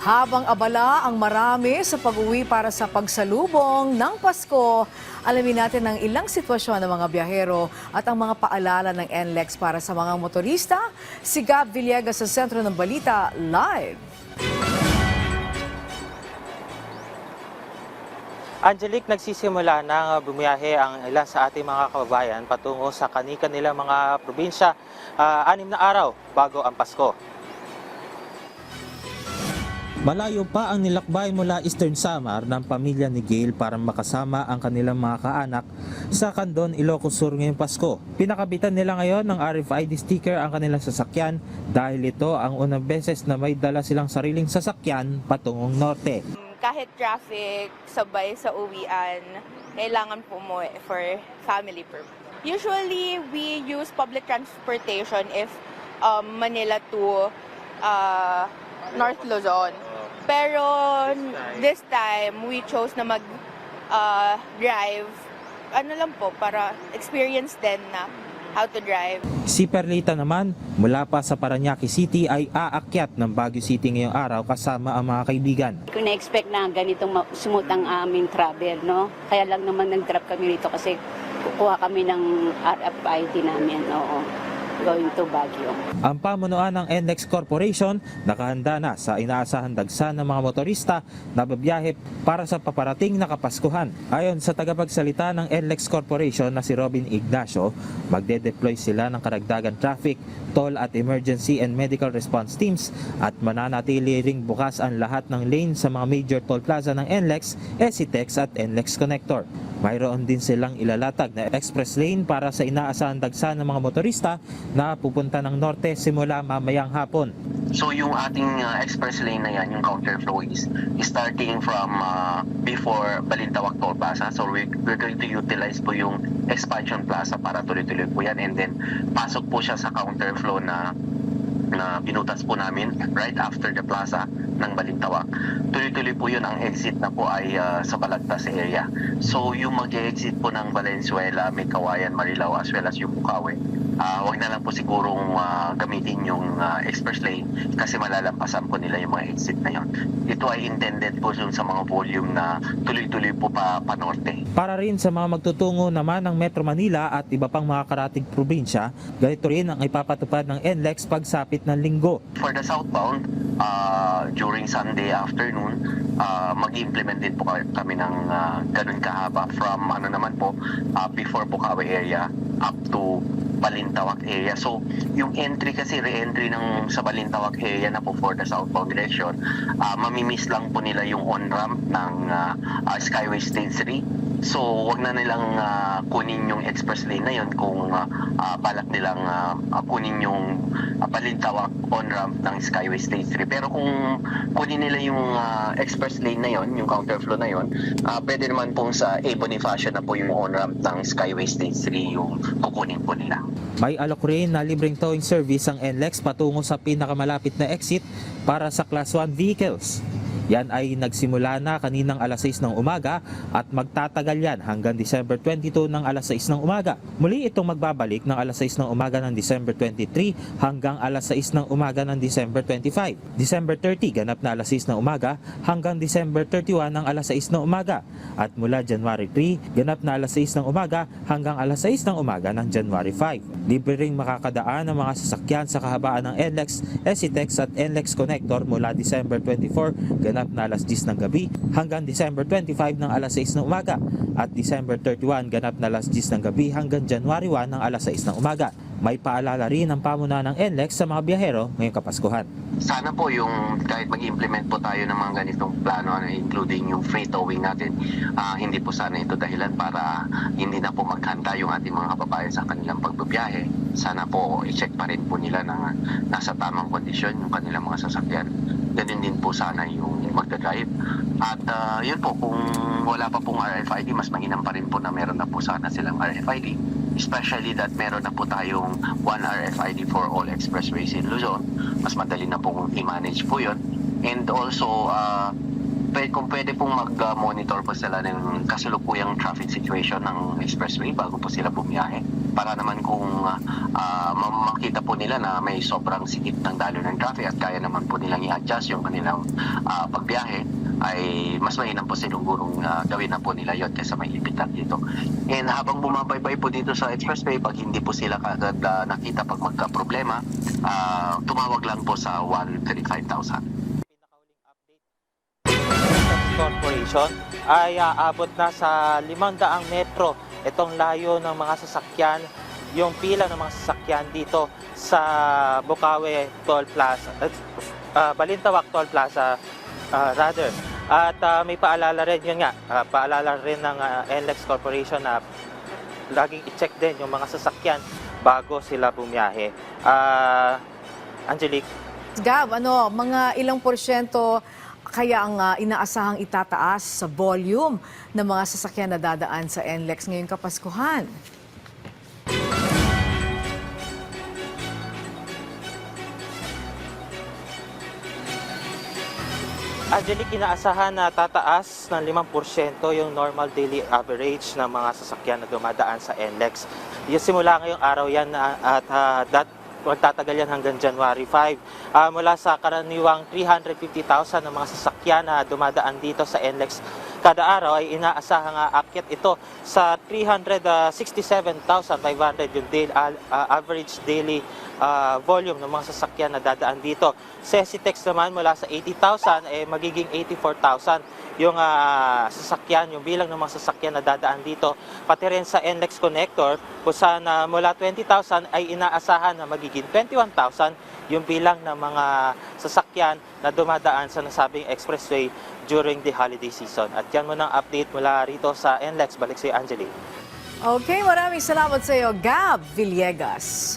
Habang abala ang marami sa pag-uwi para sa pagsalubong ng Pasko, alamin natin ang ilang sitwasyon ng mga biyahero at ang mga paalala ng NLEX para sa mga motorista. Si Gab Villegas sa Sentro ng Balita, live. Angelique, nagsisimula na bumiyahe ang ilan sa ating mga kababayan patungo sa kani-kanilang mga probinsya 6 na araw bago ang Pasko. Malayo pa ang nilakbay mula Eastern Samar ng pamilya ni Gail para makasama ang kanilang mga kaanak sa Candon, Ilocos Sur ngayong Pasko. Pinakabitan nila ngayon ng RFID sticker ang kanilang sasakyan dahil ito ang unang beses na may dala silang sariling sasakyan patungong norte. Kahit traffic, sabay sa uwian, kailangan po mo for family purpose. Usually, we use public transportation if Manila to North Luzon. Pero this time, we chose na mag-drive. Ano lang po, para experience din na how to drive. Si Perlita naman, mula pa sa Parañaque City ay aakyat ng Baguio City ngayong araw kasama ang mga kaibigan. Kung na-expect na ganitong smooth ang aming travel, no? Kaya lang naman nag-drop kami rito kasi kukuha kami ng RFID namin, going to Baguio. Ang pamunuan ng NLEX Corporation nakahanda na sa inaasahan dagsa ng mga motorista na babiyahe para sa paparating na Kapaskuhan. Ayon sa tagapagsalita ng NLEX Corporation na si Robin Ignacio, magde-deploy sila ng karagdagan traffic, toll at emergency and medical response teams at mananatili ring bukas ang lahat ng lane sa mga major toll plaza ng NLEX, SCTEX at NLEX Connector. Mayroon din silang ilalatag na express lane para sa inaasahan dagsa ng mga motorista na pupunta ng norte simula mamayang hapon. So yung ating express lane na yan, yung counterflow is starting from before Balintawak Toll Plaza. So we're going to utilize po yung expansion plaza para tuloy-tuloy po yan. And then pasok po siya sa counterflow na binutas po namin right after the plaza ng Balintawak. Tuloy-tuloy po yun, ang exit na po ay sa Balagtas area. So yung mag-exit po ng Valenzuela, May Kawayan, Marilao as well as yung Bukawi, wag na lang po sigurong gamitin yung express lane kasi malalampasan po nila yung mga exit na yun. Ito ay intended po sa mga volume na tuloy-tuloy po pa norte. Para rin sa mga magtutungo naman ng Metro Manila at iba pang mga karatig probinsya, ganito rin ang ipapatupad ng NLEX pagsapit ng Linggo. For the southbound, during Sunday afternoon, mag-implement din po kami ng ganun kahaba from before Bukawi area up to Balintawak area. So, yung entry kasi, re-entry sa Balintawak area na po for the southbound direction, mamimiss lang po nila yung on-ramp ng Skyway Stage 3. So, wag na nilang kunin yung express lane na yun kung balak nilang kunin yung Balintawak on-ramp ng Skyway Stage 3. Pero kung kunin nila yung express lane na yun, yung counterflow na yun, pwede naman pong sa A. Bonifacio na po yung on-ramp ng Skyway Stage 3 yung kukunin po nila. May alok rin na libreng towing service ang NLEX patungo sa pinakamalapit na exit para sa Class 1 vehicles. Yan ay nagsimula na kaninang alas 6 ng umaga at magtatagal yan hanggang December 22 ng alas 6 ng umaga. Muli itong magbabalik ng alas 6 ng umaga ng December 23 hanggang alas 6 ng umaga ng December 25. December 30 ganap na alas 6 ng umaga hanggang December 31 ng alas 6 ng umaga. At mula January 3, ganap na alas 6 ng umaga hanggang alas 6 ng umaga ng January 5. Libre ring makakadaan ang mga sasakyan sa kahabaan ng NLEX, SCTEX at NLEX Connector mula December 24 ganap na alas 10 ng gabi hanggang December 25 ng alas 6 ng umaga at December 31 ganap na alas 10 ng gabi hanggang January 1 ng alas 6 ng umaga. May paalala rin ang pamunuan ng NLEX sa mga biyahero ngayong Kapaskuhan. Sana po yung kahit mag-implement po tayo ng mga ganitong plano, including yung free towing natin, hindi po sana ito dahilan para hindi na po maghanda yung ating mga kababayan sa kanilang pagbabiyahe. Sana po i-check pa rin po nila na nasa tamang kondisyon yung kanilang mga sasakyan. Ganun din po sana yung magdadrive. At yun po, kung wala pa pong RFID, mas mainam pa rin po na meron na po sana silang RFID. Especially that meron na po tayong 1 RFID for all expressways in Luzon. Mas madali na pong i-manage po yun. And also, kung pwede pong mag-monitor po sila ng kasalukuyang traffic situation ng expressway bago po sila bumiyahe. para naman kung makita po nila na may sobrang sikip ng daloy ng traffic at kaya naman po nilang i-adjust yung kanilang pagbiyahe, ay mas mainam po sinugurong gawin na po nila yun kaysa may ipit lang dito. And habang bumabaybay po dito sa expressway, pag hindi po sila kagad nakita pag magka-problema, tumawag lang po sa 135,000. Corporation ay aabot na sa 500 metro itong layo ng mga sasakyan, yung pila ng mga sasakyan dito sa Bukawi Toll Plaza, Balintawak Toll Plaza rather. At may paalala rin, yun nga, paalala rin ng NLEX Corporation na laging i-check din yung mga sasakyan bago sila bumiyahe. Angelique? Gab, mga ilang porsyento kaya ang inaasahang itataas sa volume ng mga sasakyan na dadaan sa NLEX ngayong Kapaskuhan? Angelique, inaasahan na tataas ng 5% yung normal daily average ng mga sasakyan na dumadaan sa NLEX. Yung simula ngayong araw yan at magtatagal yan hanggang January 5. Mula sa karaniwang 350,000 ng mga sasakyan na dumadaan dito sa NLEX kada araw, ay inaasahang akyat ito sa 367,500 yung average daily volume ng mga sasakyan na dadaan dito. Sesitex naman mula sa 80,000 magiging 84,000 yung sasakyan, yung bilang ng mga sasakyan na dadaan dito. Pati rin sa NLEX Connector, kung saan mula 20,000 ay inaasahan na magiging 21,000 yung bilang ng mga sasakyan na dumadaan sa nasabing expressway during the holiday season. At yan mo ng update mula rito sa NLEX. Balik sa iyo, Angelique. Okay, maraming salamat sa iyo, Gab Villegas.